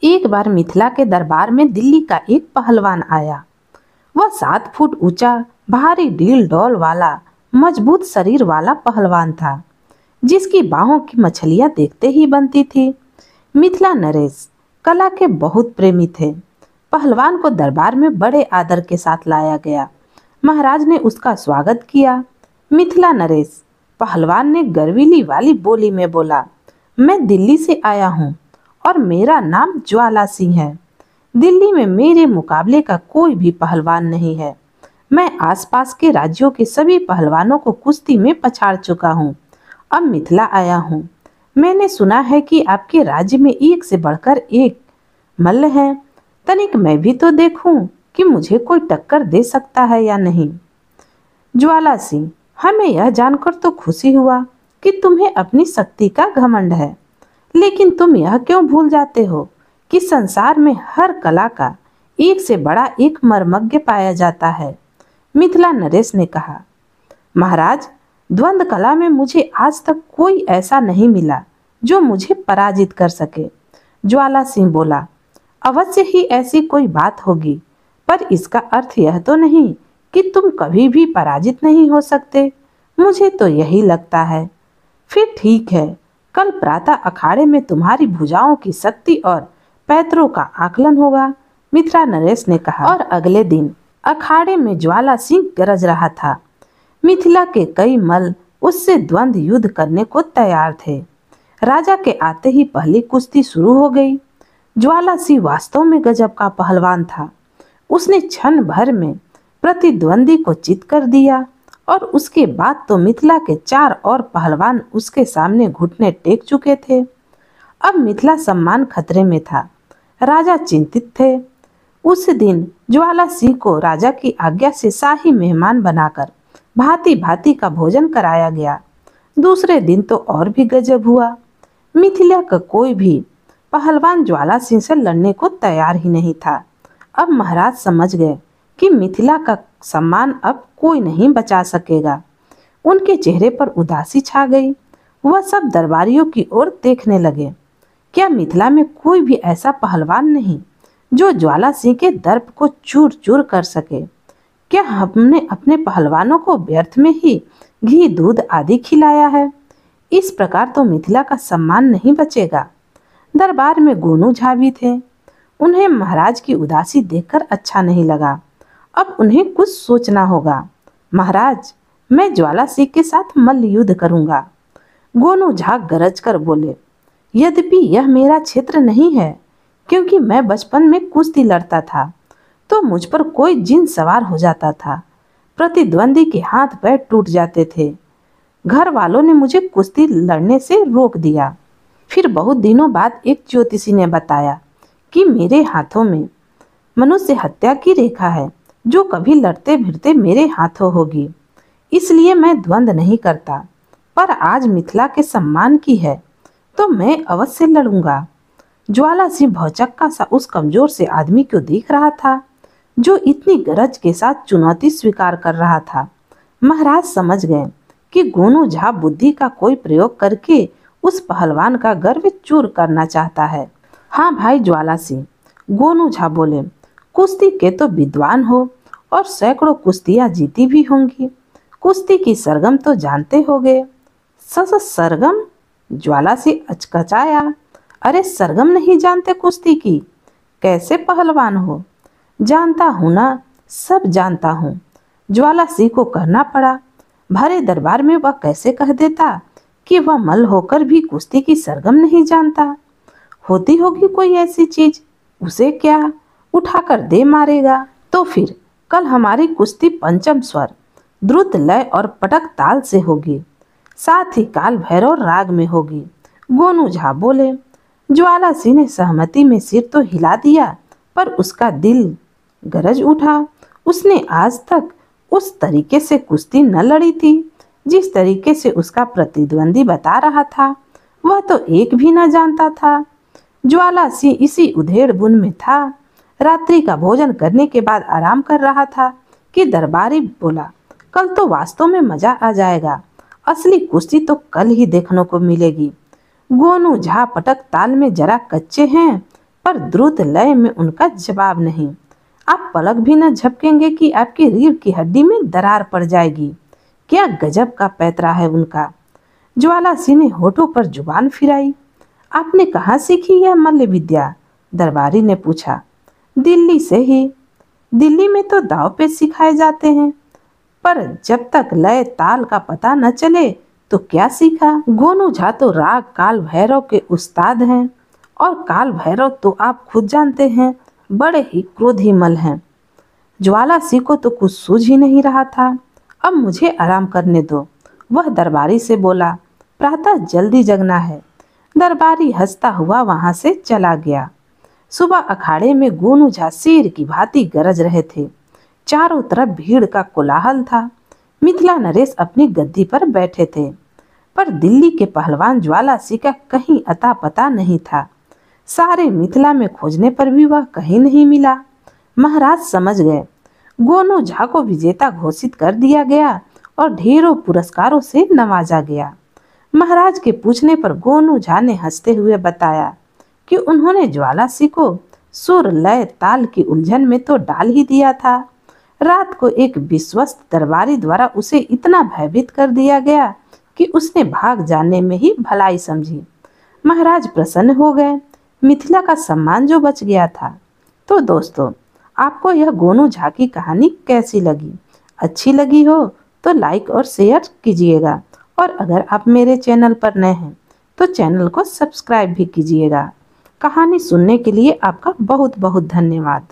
एक बार मिथिला के दरबार में दिल्ली का एक पहलवान आया। वह 7 फुट ऊंचा, भारी डील डौल वाला, मजबूत शरीर वाला पहलवान था, जिसकी बाहों की मछलियां देखते ही बनती थी। मिथिला नरेश कला के बहुत प्रेमी थे। पहलवान को दरबार में बड़े आदर के साथ लाया गया। महाराज ने उसका स्वागत किया। मिथिला नरेश पहलवान ने गर्वीली वाली बोली में बोला, मैं दिल्ली से आया हूँ और मेरा नाम ज्वाला सिंह है। दिल्ली में मेरे मुकाबले का कोई भी पहलवान नहीं है। मैं आसपास के राज्यों के सभी पहलवानों को कुश्ती में पछाड़ चुका हूँ। अब मिथिला आया हूँ। मैंने सुना है कि आपके राज्य में एक से बढ़कर एक मल्ल हैं। तनिक मैं भी तो देखूं कि मुझे कोई टक्कर दे सकता है या नहीं। ज्वाला सिंह, हमें यह जानकर तो खुशी हुआ कि तुम्हें अपनी शक्ति का घमंड है, लेकिन तुम यह क्यों भूल जाते हो कि संसार में हर कला का एक से बड़ा एक मर्मज्ञ पाया जाता है। मिथिला नरेश ने कहा, महाराज, द्वंद्व कला में मुझे आज तक कोई ऐसा नहीं मिला जो मुझे पराजित कर सके। ज्वाला सिंह बोला, अवश्य ही ऐसी कोई बात होगी, पर इसका अर्थ यह तो नहीं कि तुम कभी भी पराजित नहीं हो सकते। मुझे तो यही लगता है। फिर ठीक है, कल प्रातः अखाड़े में तुम्हारी भुजाओं की शक्ति और पैतरों का आकलन होगा, मिथिला नरेश ने कहा। और अगले दिन अखाड़े में ज्वाला सिंह गरज रहा था। मिथिला के कई मल्ल उससे द्वंद्व युद्ध करने को तैयार थे। राजा के आते ही पहली कुश्ती शुरू हो गई। ज्वाला सिंह वास्तव में गजब का पहलवान था। उसने क्षण भर में प्रतिद्वंदी को चित कर दिया और उसके बाद तो मिथिला के 4 और पहलवान उसके सामने घुटने टेक चुके थे। अब मिथिला सम्मान खतरे में था। राजा चिंतित थे। उस दिन ज्वाला सिंह को राजा की आज्ञा से शाही मेहमान बनाकर भांति भांति का भोजन कराया गया। दूसरे दिन तो और भी गजब हुआ। मिथिला का कोई भी पहलवान ज्वाला सिंह से लड़ने को तैयार ही नहीं था। अब महाराज समझ गए कि मिथिला का सम्मान अब कोई नहीं बचा सकेगा। उनके चेहरे पर उदासी छा गई। वह सब दरबारियों की ओर देखने लगे। क्या मिथिला में कोई भी ऐसा पहलवान नहीं जो ज्वाला सिंह के दर्प को चूर चूर कर सके? क्या हमने अपने पहलवानों को व्यर्थ में ही घी दूध आदि खिलाया है? इस प्रकार तो मिथिला का सम्मान नहीं बचेगा। दरबार में गोनू झा भी थे। उन्हें महाराज की उदासी देखकर अच्छा नहीं लगा। अब उन्हें कुछ सोचना होगा। महाराज, मैं ज्वाला सिंह के साथ मल्ल युद्ध करूंगा। गोनू झा गरज कर बोले, यद्यपि यह मेरा क्षेत्र नहीं है, क्योंकि मैं बचपन में कुश्ती लड़ता था तो मुझ पर कोई जिन सवार हो जाता था। प्रतिद्वंदी के हाथ पैर टूट जाते थे। घर वालों ने मुझे कुश्ती लड़ने से रोक दिया। फिर बहुत दिनों बाद एक ज्योतिषी ने बताया कि मेरे हाथों में मनुष्य हत्या की रेखा है, जो कभी लड़ते भिड़ते मेरे हाथों होगी। इसलिए मैं द्वंद्व नहीं करता, पर आज मिथिला के सम्मान की है तो मैं अवश्य लड़ूंगा। ज्वाला सिंह भौचक्का सा उस कमजोर से आदमी को देख रहा था, जो इतनी गरज के साथ चुनौती स्वीकार कर रहा था। महाराज समझ गए कि गोनू झा बुद्धि का कोई प्रयोग करके उस पहलवान का गर्व चूर करना चाहता है। हाँ भाई ज्वाला सिंह, गोनू झा बोले, कुश्ती के तो विद्वान हो और सैकड़ों कुश्तियां जीती भी होंगी। कुश्ती की सरगम तो जानते होगे। सरगम? ज्वाला सिंह अचकचाया। अरे सरगम नहीं जानते कुश्ती की? कैसे पहलवान हो? जानता हूँ ना, सब जानता हूँ। ज्वाला सिंह को कहना पड़ा। भरे दरबार में वह कैसे कह देता कि वह मल्ल होकर भी कुश्ती की सरगम नहीं जानता? होती होगी कोई ऐसी चीज, उसे क्या उठाकर दे मारेगा। तो फिर कल हमारी कुश्ती पंचम स्वर, द्रुत लय और पटक ताल से होगी, साथ ही काल भैरव राग में होगी। गोनू झा बोले। ज्वाला सिंह ने सहमति में सिर तो हिला दिया, पर उसका दिल गरज उठा। उसने आज तक उस तरीके से कुश्ती न लड़ी थी जिस तरीके से उसका प्रतिद्वंदी बता रहा था। वह तो एक भी न जानता था। ज्वाला सिंह इसी उधेड़ बुन में था। रात्रि का भोजन करने के बाद आराम कर रहा था कि दरबारी बोला, कल तो वास्तव में मजा आ जाएगा। असली कुश्ती तो कल ही देखने को मिलेगी। गोनू झा पटक ताल में जरा कच्चे हैं, पर द्रुत लय में उनका जवाब नहीं। आप पलक भी न झपकेंगे कि आपकी रीढ़ की हड्डी में दरार पड़ जाएगी। क्या गजब का पैतरा है उनका। ज्वाला सिंह ने होठों पर जुबान फिराई। आपने कहाँ सीखी यह मल्ल विद्या? दरबारी ने पूछा। दिल्ली से ही। दिल्ली में तो दाव पेच सिखाए जाते हैं, पर जब तक लय ताल का पता न चले तो क्या सीखा? गोनू झा तो राग काल भैरव के उस्ताद हैं, और काल भैरव तो आप खुद जानते हैं बड़े ही क्रोधी हैं। ज्वाला सिंह को तो कुछ सूझ ही नहीं रहा था। अब मुझे आराम करने दो, वह दरबारी से बोला। प्रातः जल्दी जगना है। दरबारी हंसता हुआ वहां से चला गया। सुबह अखाड़े में गोनू झा शेर की भांति गरज रहे थे। चारों तरफ भीड़ का कोलाहल था। मिथिला नरेश अपनी गद्दी पर बैठे थे, पर दिल्ली के पहलवान ज्वाला सिंह का कहीं अता पता नहीं था। सारे मिथिला में खोजने पर भी वह कहीं नहीं मिला। महाराज समझ गए। गोनू झा को विजेता घोषित कर दिया गया और ढेरों पुरस्कारों से नवाजा गया। महाराज के पूछने पर गोनू झा ने हंसते हुए बताया कि उन्होंने ज्वाला सिंह को सुर लय ताल की उलझन में तो डाल ही दिया था। रात को एक विश्वस्त दरबारी द्वारा उसे इतना भयभीत कर दिया गया कि उसने भाग जाने में ही भलाई समझी। महाराज प्रसन्न हो गए। मिथिला का सम्मान जो बच गया था। तो दोस्तों, आपको यह गोनू झा की कहानी कैसी लगी? अच्छी लगी हो तो लाइक और शेयर कीजिएगा, और अगर आप मेरे चैनल पर नए हैं तो चैनल को सब्सक्राइब भी कीजिएगा। कहानी सुनने के लिए आपका बहुत बहुत धन्यवाद।